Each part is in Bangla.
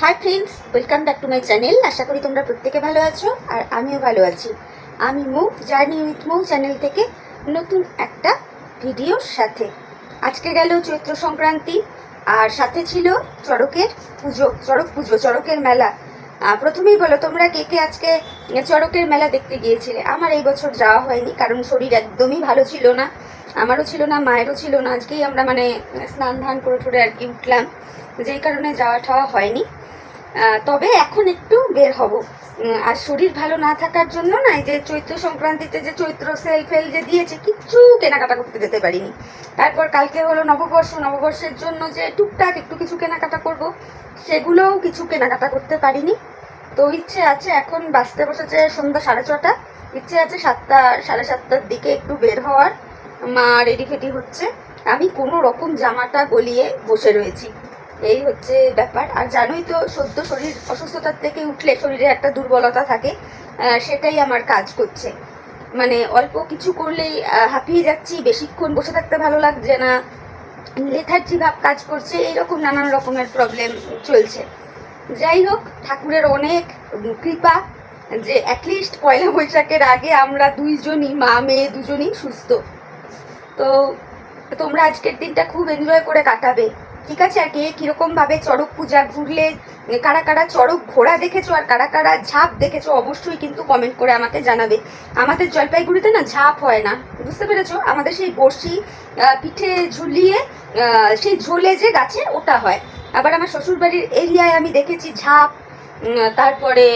High friends, welcome back to my channel. আশা করি তোমরা প্রত্যেকে ভালো আছো আর আমিও ভালো আছি। আমি মৌ, জার্নি উইথ মৌ চ্যানেল থেকে নতুন একটা ভিডিওর সাথে। আজকে গেল চৈত্র সংক্রান্তি আর সাথে ছিল চড়কের পুজো, চড়ক পুজো, চড়কের মেলা। প্রথমেই বলো তোমরা কে কে আজকে চড়কের মেলা দেখতে গিয়েছিলে? আমার এই বছর যাওয়া হয়নি, কারণ শরীর একদমই ভালো ছিল না, আমারও ছিল না, মায়েরও ছিল না। আজকেই আমরা স্নান ধান করে ঠরে আর কি উঠলাম, যেই কারণে যাওয়া ঠাওয়া হয়নি। তবে এখন একটু বের হব। আর শরীর ভালো না থাকার জন্য না, এই যে চৈত্র সংক্রান্তিতে যে চৈত্র সেল ফেল যে দিয়েছে, কিচ্ছু কেনাকাটা করতে যেতে পারিনি। তারপর কালকে হলো নববর্ষ, নববর্ষের জন্য যে টুকটাক একটু কিছু কেনাকাটা করব, সেগুলোও কিছু কেনাকাটা করতে পারিনি। তো ইচ্ছে আছে, এখন বাঁচতে বসেছে সন্ধ্যা 6:30, ইচ্ছে আছে 7টা 7:30টার দিকে একটু বের হওয়ার। মা রেডি ফেডি হচ্ছে, আমি কোনো রকম জামাটা গলিয়ে বসে রয়েছি। এই হচ্ছে ব্যাপার। আর জানোই তো, সদ্য শরীর অসুস্থতার থেকে উঠলে শরীরে একটা দুর্বলতা থাকে, সেটাই আমার কাজ করছে। মানে অল্প কিছু করলেই হাঁপিয়ে যাচ্ছি, বেশিক্ষণ বসে থাকতে ভালো লাগছে না, লেথার্জি ভাব কাজ করছে, এইরকম নানান রকমের প্রবলেম চলছে। যাই হোক, ঠাকুরের অনেক কৃপা যে অ্যাটলিস্ট পয়লা বৈশাখের আগে আমরা দুইজনই, মা মেয়ে দুজনই সুস্থ। তো তোমরা আজকের দিনটা খুব এনজয় করে কাটাবে, ঠিক আছে? আর কে কীরকমভাবে চড়ক পূজা ঘুরলে, কারা কারা চড়ক ঘোড়া দেখেছো আর কারা কারা ঝাঁপ দেখেছো, অবশ্যই কিন্তু কমেন্ট করে আমাকে জানাবে। আমাদের জলপাইগুড়িতে না ঝাঁপ হয় না, বুঝতে পেরেছো? আমাদের সেই বড়শি পিঠে ঝুলিয়ে সেই ঝোলে যে গাছে, ওটা হয়। আবার আমার শ্বশুরবাড়ির এরিয়ায় আমি দেখেছি ঝাঁপ, তারপরে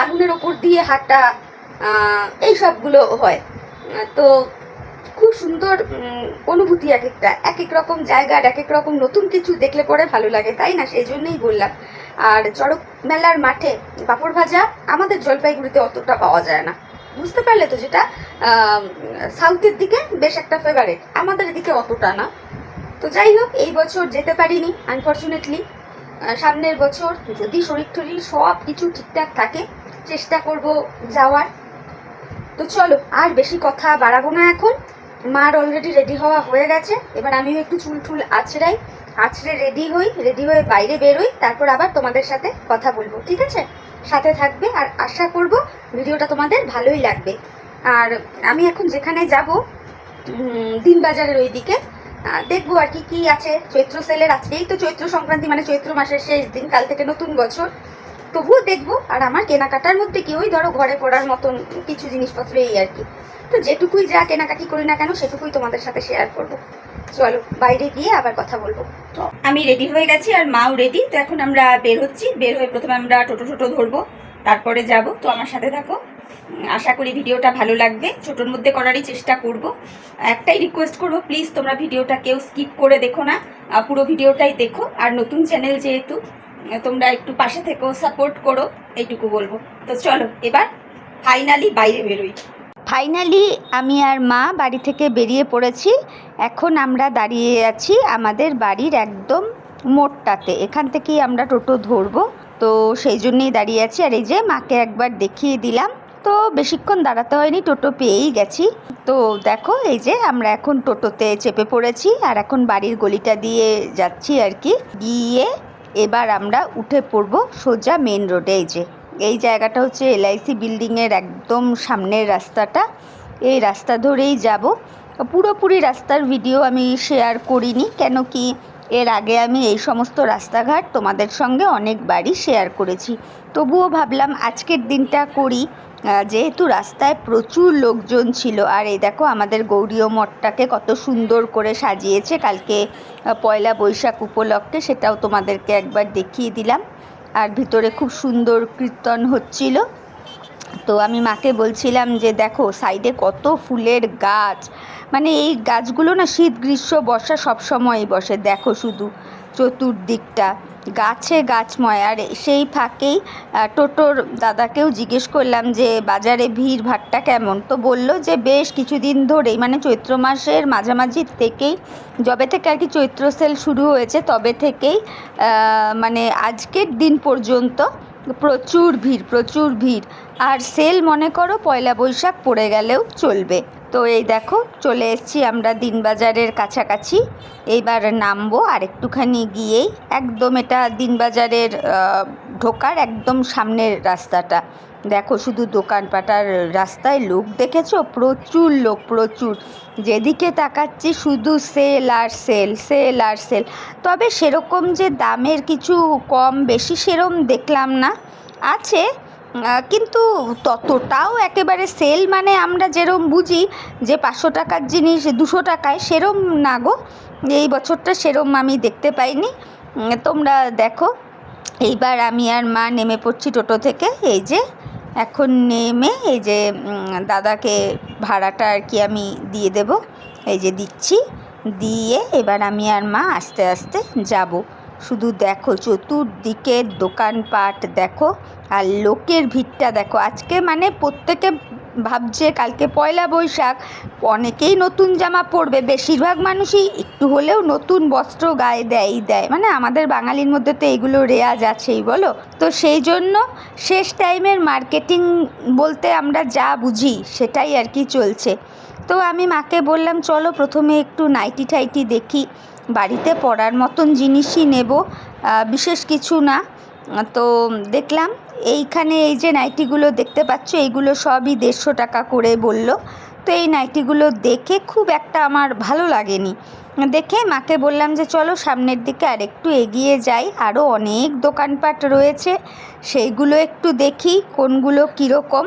আগুনের ওপর দিয়ে হাঁটা, এই সবগুলো হয়। তো খুব সুন্দর অনুভূতি, এক এক রকম জায়গার এক এক রকম নতুন কিছু দেখলে পরে ভালো লাগে, তাই না? সেই জন্যই বললাম। আর চড়ক মেলার মাঠে পাঁপড় ভাজা আমাদের জলপাইগুড়িতে অতটা পাওয়া যায় না, বুঝতে পারলে তো? যেটা সাউথের দিকে বেশ একটা ফেভারিট, আমাদের এদিকে অতটা না। তো যাই হোক, এই বছর যেতে পারিনি আনফর্চুনেটলি। সামনের বছর যদি শরীর টরীর সব কিছু ঠিকঠাক থাকে, চেষ্টা করব যাওয়ার। তো চলো, আর বেশি কথা বাড়াবো না এখন। মার অলরেডি রেডি হওয়া হয়ে গেছে, এবার আমিও একটু চুল টুল আছড়ে রেডি হয়ে বাইরে বেরোই, তারপর আবার তোমাদের সাথে কথা বলবো, ঠিক আছে? সাথে থাকবে আর আশা করব ভিডিওটা তোমাদের ভালোই লাগবে। আর আমি এখন যেখানে যাব, দিনবাজারের ওই দিকে, দেখবো আর কি কি আছে চৈত্র সেলের। আজকেই তো চৈত্র সংক্রান্তি, মানে চৈত্র মাসের শেষ দিন, কাল থেকে নতুন বছর, তবুও দেখবো। আর আমার কেনাকাটার মধ্যে কি, ওই ধরো ঘরে পড়ার মতন কিছু জিনিসপত্র, এই আর কি। তো যেটুকুই যা কেনাকাটি করি না কেন, সেটুকুই তোমাদের সাথে শেয়ার করব। চলো, বাইরে গিয়ে আবার কথা বলবো। আমি রেডি হয়ে গেছি আর মাও রেডি। তো এখন আমরা বের হচ্ছি। বের হয়ে প্রথমে আমরা টোটো ধরবো, তারপরে যাব। তো আমার সাথে থাকো, আশা করি ভিডিওটা ভালো লাগবে। ছোটোর মধ্যে করারই চেষ্টা করব। একটাই রিকোয়েস্ট করবো, প্লিজ তোমরা ভিডিওটা কেউ স্কিপ করে দেখো না, পুরো ভিডিওটাই দেখো। আর নতুন চ্যানেল যেহেতু, তোমরা একটু পাশে থেকেও সাপোর্ট করো, এইটুকু বলবো। তো চলো এবার ফাইনালি বাইরে বেরোই। ফাইনালি আমি আর মা বাড়ি থেকে বেরিয়ে পড়েছি। এখন আমরা দাঁড়িয়ে আছি আমাদের বাড়ির একদম মোড়টাতে, এখান থেকেই আমরা টোটো ধরবো। তো সেই জন্যেই দাঁড়িয়ে আছি। আর এই যে মাকে একবার দেখিয়ে দিলাম, তো বেশিক্ষণ দাঁড়াতে হয়নি, টোটো পেয়েই গেছি। তো দেখো, এই যে আমরা এখন টোটোতে চেপে পড়েছি আর এখন বাড়ির গলিটা দিয়ে যাচ্ছি আর কি। গিয়ে এবার আমরা উঠে পড়বো সোজা মেন রোডে। এই জায়গাটা হচ্ছে LIC বিল্ডিংয়ের একদম সামনের রাস্তাটা, এই রাস্তা ধরেই যাব। পুরোপুরি রাস্তার ভিডিও আমি শেয়ার করিনি, কেন কি এর আগে আমি এই সমস্ত রাস্তাঘাট তোমাদের সঙ্গে অনেকবারই শেয়ার করেছি। তবুও ভাবলাম আজকের দিনটা করি, যেহেতু রাস্তায় প্রচুর লোকজন ছিল। আর এই দেখো, আমাদের গৌরীয় মঠটাকে কত সুন্দর করে সাজিয়েছে কালকে পয়লা বৈশাখ উপলক্ষে, সেটাও তোমাদেরকে একবার দেখিয়ে দিলাম। আর ভিতরে খুব সুন্দর কীর্তন হচ্ছিল। তো আমি মাকে বলছিলাম যে দেখো সাইডে কত ফুলের গাছ, মানে এই গাছগুলো না শীত গ্রীষ্ম বর্ষা সব সময়ই বসে। দেখো শুধু চতুর্দিকটা গাছে গাছময়। আর সেই ফাঁকেই টোটোর দাদাকেও জিজ্ঞেস করলাম যে বাজারে ভিড় ভাট্টা কেমন। তো বলল যে বেশ কিছুদিন ধরেই, মানে চৈত্র মাসের মাঝামাঝি থেকেই, যবে থেকে আর কি চৈত্র সেল শুরু হয়েছে তবে থেকেই মানে আজকের দিন পর্যন্ত প্রচুর ভিড়। আর সেল মনে করো পয়লা বৈশাখ পড়ে গেলেও চলবে। তো এই দেখো চলে এসেছি আমরা দিনবাজারের কাছাকাছি। এইবার নামবো আর একটুখানি গিয়েই, একদম এটা দিনবাজারের ঢোকার একদম সামনের রাস্তাটা। দেখো শুধু দোকানপাটার রাস্তায় লোক দেখেছো, প্রচুর লোক, প্রচুর। যেদিকে তাকাচ্ছি শুধু সেল আর সেল, সেল আর সেল। তবে সেরকম যে দামের কিছু কম বেশি সেরম দেখলাম না, আছে কিন্তু ততটাও একেবারে সেল মানে আমরা যেরম বুঝি যে 500 টাকার জিনিস 200 টাকায়, সেরম না গো। এই বছরটা সেরম আমি দেখতে পাইনি। তোমরা দেখো। এইবার আমি আর মা নেমে পড়ছি টোটো থেকে। এই যে এখন নেমে এই যে দাদাকে ভাড়াটা আর কি আমি দিয়ে দেব, এই যে দিচ্ছি। দিয়ে এবার আমি আর মা আস্তে আস্তে যাব। শুধু দেখো চতুর্দিকের দোকানপাট দেখো, আর লোকের ভিড়টা দেখো। আজকে মানে প্রত্যেকে ভাবছে কালকে পয়লা বৈশাখ, অনেকেই নতুন জামা পরবে, বেশিরভাগ মানুষই একটু হলেও নতুন বস্ত্র গায়ে দেয়, মানে আমাদের বাঙালির মধ্যে তো এগুলো রেওয়াজ আছেই বলো। তো সেই জন্য শেষ টাইমের মার্কেটিং বলতে আমরা যা বুঝি সেটাই আর কি চলছে। তো আমি মাকে বললাম চলো প্রথমে একটু নাইটি টাইটি দেখি, বাড়িতে পরার মতন জিনিসই নেব, বিশেষ কিছু না। তো দেখলাম এইখানে এই যে নাইটিগুলো দেখতে পাচ্ছ, এইগুলো সবই 150 টাকা করে বলল। তো এই নাইটিগুলো দেখে খুব একটা আমার ভালো লাগেনি, দেখে মাকে বললাম যে চলো সামনের দিকে আর একটু এগিয়ে যাই, আরও অনেক দোকানপাট রয়েছে, সেইগুলো একটু দেখি কোনগুলো কীরকম।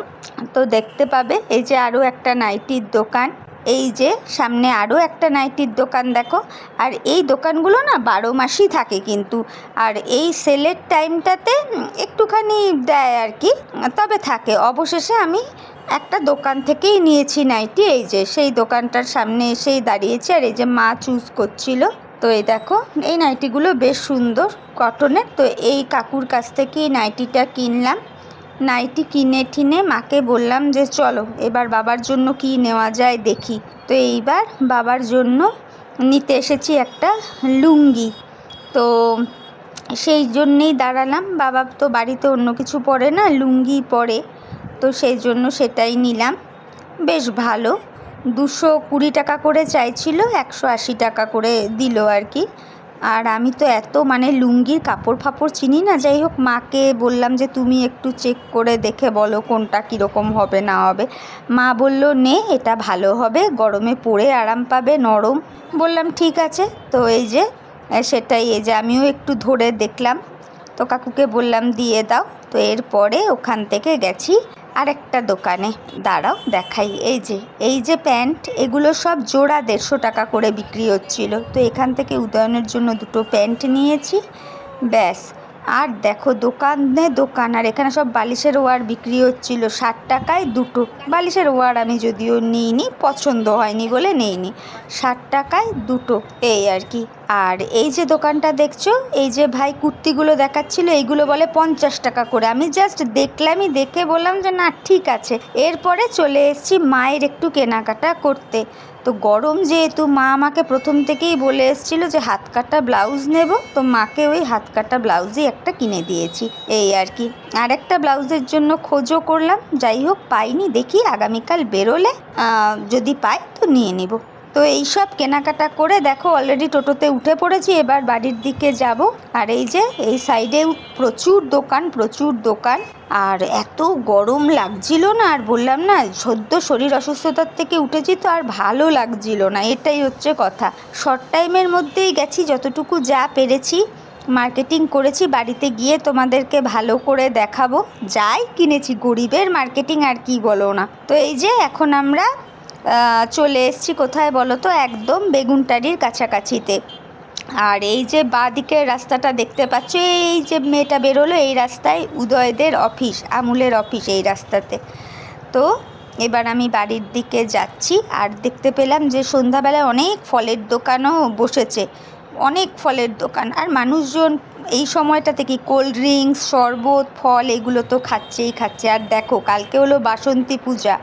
তো দেখতে পাবে এই যে আরও একটা নাইটির দোকান, এই যে সামনে আরও একটা নাইটির দোকান দেখো। আর এই দোকানগুলো না 12 মাসই থাকে কিন্তু, আর এই সেলের টাইমটাতে একটুখানি দেয় আর কি, তবে থাকে। অবশেষে আমি একটা দোকান থেকেই নিয়েছি নাইটি, এই যে সেই দোকানটার সামনে এসেই দাঁড়িয়েছি, আর এই যে মা চুজ করছিল। তো এই দেখো এই নাইটিগুলো বেশ সুন্দর কটনের। তো এই কাকুর কাছ থেকেই নাইটিটা কিনলাম। নাইটি কিনে ঠিনে মাকে বললাম যে চলো এবার বাবার জন্য কি নেওয়া যায় দেখি। তো এইবার বাবার জন্য নিতে এসেছি একটা লুঙ্গি। তো সেই জন্যেই দাঁড়ালাম, বাবা তো বাড়িতে অন্য কিছু পরে না, লুঙ্গি পরে, তো সেই জন্য সেটাই নিলাম। বেশ ভালো, 220 টাকা করে চাইছিল, 180 টাকা করে দিল আর কি। আর আমি তো এত মানে লুঙ্গির কাপড় ফাপড় চিনি না, যাই হোক মাকে বললাম যে তুমি একটু চেক করে দেখে বলো কোনটা কীরকম হবে না হবে। মা বলল নে এটা ভালো হবে, গরমে পরে আরাম পাবে, নরম। বললাম ঠিক আছে। তো এই যে সেটাই, এই যে আমিও একটু ধরে দেখলাম, তো কাকুকে বললাম দিয়ে দাও। তো এরপরে ওখান থেকে গেছি আরেকটা দোকানে, দাঁড়াও দেখাই। এই যে প্যান্ট, এগুলো সব জোড়া 150 টাকা করে বিক্রি হচ্ছিল। তো এখান থেকে উদয়নের জন্য 2টো প্যান্ট নিয়েছি, ব্যাস। আর দেখো দোকানে দোকান, আর এখানে সব বালিশের ওয়ার বিক্রি হচ্ছিল 60 টাকায় 2টো। বালিশের ওয়ার আমি যদিও নিইনি, পছন্দ হয়নি বলে নিইনি, 60 টাকায় 2টো, এই আর কি। আর এই যে দোকানটা দেখছো, এই যে ভাই কুর্তিগুলো দেখাচ্ছিল, এইগুলো বলে 50 টাকা করে। আমি জাস্ট দেখলামই, দেখে বললাম যে না ঠিক আছে। এরপরে চলে এসেছি মায়ের একটু কেনাকাটা করতে। তো গরম যেহেতু, মা আমাকে প্রথম থেকেই বলে এসেছিলো যে হাত কাটা ব্লাউজ নেব, তো মাকে ওই হাত কাটা ব্লাউজই একটা কিনে দিয়েছি, এই আর কি। আর একটা ব্লাউজের জন্য খোঁজও করলাম, যাই হোক পাইনি, দেখি আগামীকাল বেরোলে যদি পাই তো নিয়ে নিব। তো এই সব কেনাকাটা করে দেখো অলরেডি টোটোতে উঠে পড়েছি, এবার বাড়ির দিকে যাব। আর এই যে এই সাইডে প্রচুর দোকান, প্রচুর দোকান। আর এত গরম লাগছিল না, আর বললাম না সদ্য শরীর অসুস্থতার থেকে উঠেছি, তো আর ভালো লাগছিল না, এটাই হচ্ছে কথা। শর্ট টাইমের মধ্যেই গেছি, যতটুকু যা পেরেছি মার্কেটিং করেছি, বাড়িতে গিয়ে তোমাদেরকে ভালো করে দেখাবো। যাই কিনেছি, গরিবের মার্কেটিং আর কি বলো না। তো এই যে এখন আমরা চলে এসেছি কোথায় বলো তো, একদম বেগুনটারির কাছাকাছিতে। আর এই যে বাঁ দিকের রাস্তাটা দেখতে পাচ্ছ, এই যে মেয়েটা বেরোলো, এই রাস্তায় উদয়দের অফিস, আমুলের অফিস এই রাস্তাতে। তো এবার আমি বাড়ির দিকে যাচ্ছি, আর দেখতে পেলাম যে সন্ধ্যাবেলায় অনেক ফলের দোকানও বসেছে, অনেক ফলের দোকান। আর মানুষজন এই সময়টাতে কি কোল্ড ড্রিঙ্কস, শরবত, ফল এগুলো তো খাচ্ছে। আর দেখো কালকে হলো বাসন্তী পূজা,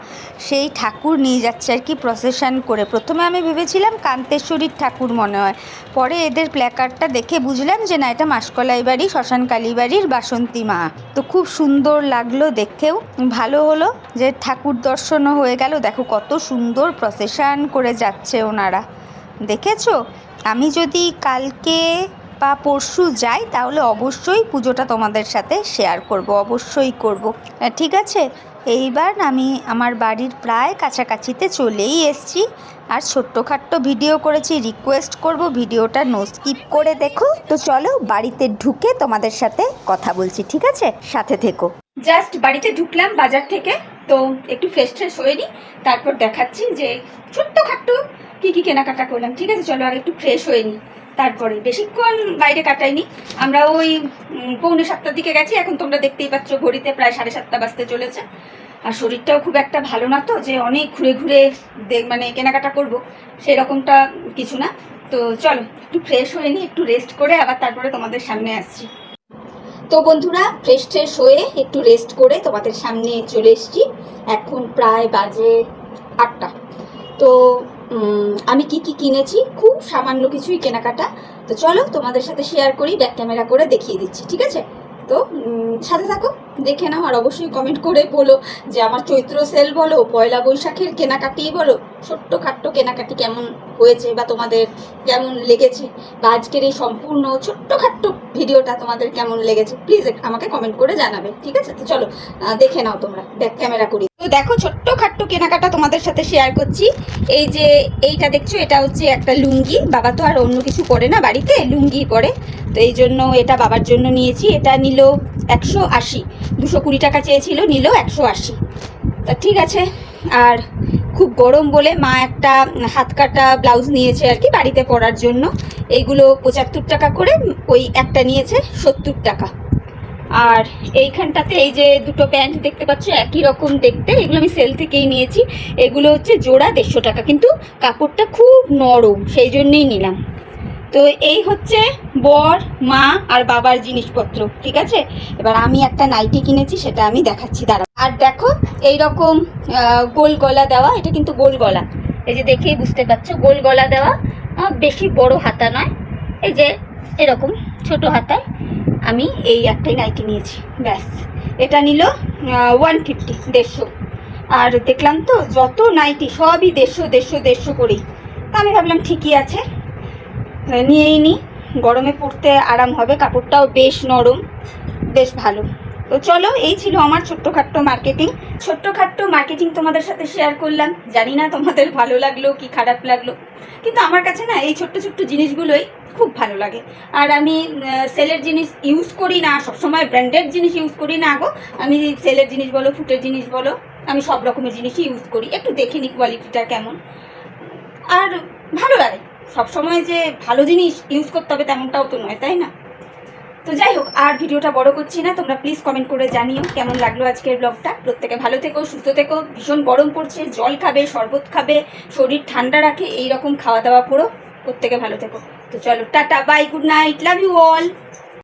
সেই ঠাকুর নিয়ে যাচ্ছে আর কি প্রসেশন করে। প্রথমে আমি ভেবেছিলাম কান্তেশ্বরীর ঠাকুর মনে হয়, পরে এদের প্ল্যাকার্ডটা দেখে বুঝলাম যে না, এটা মাসকলাই বাড়ি শ্মশান কালীবাড়ির বাসন্তী মা। তো খুব সুন্দর লাগলো দেখতেও, ভালো হলো যে ঠাকুর দর্শনও হয়ে গেল। দেখো কত সুন্দর প্রসেশন করে যাচ্ছে ওনারা, দেখেছো? আমি যদি কালকে বা পরশু যাই তাহলে অবশ্যই পুজোটা তোমাদের সাথে শেয়ার করব, অবশ্যই করব। ঠিক আছে, এইবার আমি আমার বাড়ির প্রায় কাছাকাছিতে চলেই এসেছি। আর ছোট্টখাট্টো ভিডিও করেছি, রিকোয়েস্ট করব ভিডিওটা নো স্কিপ করে দেখো। তো চলো বাড়িতে ঢুকে তোমাদের সাথে কথা বলছি, ঠিক আছে? সাথে থেকো। জাস্ট বাড়িতে ঢুকলাম বাজার থেকে, তো একটু ফ্রেশ হয়ে নিই, তারপর দেখাচ্ছি যে ছোট্টখাট্টো কী কেনাকাটা করলাম। ঠিক আছে, চলো আর একটু ফ্রেশ হয়ে নিই, তারপরে বেশিক্ষণ বাইরে কাটাইনি। আমরা ওই 6:45 দিকে গেছি, এখন তোমরা দেখতেই পাচ্ছ ঘড়িতে প্রায় 7:30 বাজতে চলেছে। আর শরীরটাও খুব একটা ভালো না, তো যে অনেক ঘুরে মানে কেনাকাটা করব সেরকমটা কিছু না। তো চলো একটু ফ্রেশ হয়ে নিই, একটু রেস্ট করে আবার তারপরে তোমাদের সামনে আসছি। তো বন্ধুরা, ফ্রেশ হয়ে একটু রেস্ট করে তোমাদের সামনে চলে এসেছি। এখন প্রায় বাজে 8টা। তো আমি কি কিনেছি, খুব সামান্য কিছুই কেনাকাটা। তো চলো তোমাদের সাথে শেয়ার করি, ব্যাক ক্যামেরা করে দেখিয়ে দিচ্ছি, ঠিক আছে? তো সাথে থাকো, দেখে নাও। আর অবশ্যই কমেন্ট করে বলো যে আমার চৈত্র সেল বলো, পয়লা বৈশাখের কেনাকাটি বলো, ছোট্টখাট্টো কেনাকাটি কেমন হয়েছে বা তোমাদের কেমন লেগেছে, বা আজকের এই সম্পূর্ণ ছোট্টখাট্টো ভিডিওটা তোমাদের কেমন লেগেছে, প্লিজ আমাকে কমেন্ট করে জানাবে, ঠিক আছে? তো চলো দেখে নাও তোমরা, ব্যাক ক্যামেরা করি। তো দেখো ছোট্টখাট্টো কেনাকাটা তোমাদের সাথে শেয়ার করছি। এই যে এইটা দেখছো, এটা হচ্ছে একটা লুঙ্গি। বাবা তো আর অন্য কিছু পরে না, বাড়িতে লুঙ্গি পরে, তো এই জন্য এটা বাবার জন্য নিয়েছি। এটা নিল 180, 220 টাকা চেয়েছিল, নিল 180। তা ঠিক আছে। আর খুব গরম বলে মা একটা হাত কাটা ব্লাউজ নিয়েছে আর কি বাড়িতে পরার জন্য। এইগুলো 75 টাকা করে, ওই একটা নিয়েছে 70 টাকা। আর এইখানটাতে এই যে দুটো প্যান্ট দেখতে পাচ্ছ একই রকম দেখতে, এগুলো আমি সেল থেকেই নিয়েছি। এগুলো হচ্ছে জোড়া 150 টাকা, কিন্তু কাপড়টা খুব নরম, সেই জন্যেই নিলাম। তো এই হচ্ছে বর, মা আর বাবার জিনিসপত্র, ঠিক আছে? এবার আমি একটা নাইটি কিনেছি, সেটা আমি দেখাচ্ছি, দাঁড়াও। আর দেখো এইরকম গোল গলা দেওয়া, এটা কিন্তু গোল গলা, এই যে দেখেই বুঝতে পারছো গোল গলা দেওয়া, বেশি বড় হাতা নয়, এই যে এরকম ছোট হাতায় আমি এই একটাই নাইটি নিয়েছি, ব্যাস। এটা নিল 150, 150। আর দেখলাম তো যত নাইটি সবই 150 করেই। তা আমি ভাবলাম ঠিকই আছে, নিয়েই নিই, গরমে পরতে আরাম হবে, কাপড়টাও বেশ নরম, বেশ ভালো। তো চলো, এই ছিল আমার ছোট্টখাট্টো মার্কেটিং তোমাদের সাথে শেয়ার করলাম। জানি না তোমাদের ভালো লাগলো কি খারাপ লাগলো, কিন্তু আমার কাছে না এই ছোট্ট জিনিসগুলোই খুব ভালো লাগে। আর আমি সেলের জিনিস ইউজ করি না, সবসময় ব্র্যান্ডেড জিনিস ইউজ করি না গো। আমি সেলের জিনিস বলো, ফুটের জিনিস বলো, আমি সব রকমের জিনিসই ইউজ করি, একটু দেখে নিই কোয়ালিটিটা কেমন। আর ভালো লাগে, সবসময় যে ভালো জিনিস ইউজ করতে হবে তেমনটাও তো নয়, তাই না? তো যাই হোক, আর ভিডিওটা বড় করছি না, তোমরা প্লিজ কমেন্ট করে জানিও কেমন লাগলো আজকের ব্লগটা। প্রত্যেকে ভালো থেকো, সুস্থ থেকো, ভীষণ গরম পড়ছে, জল খাবে, শরবত খাবে, শরীর ঠান্ডা রাখে, এইরকম খাওয়া দাওয়া করো, প্রত্যেকে ভালো থেকো। তো চলো tata, bye, good night, love you all.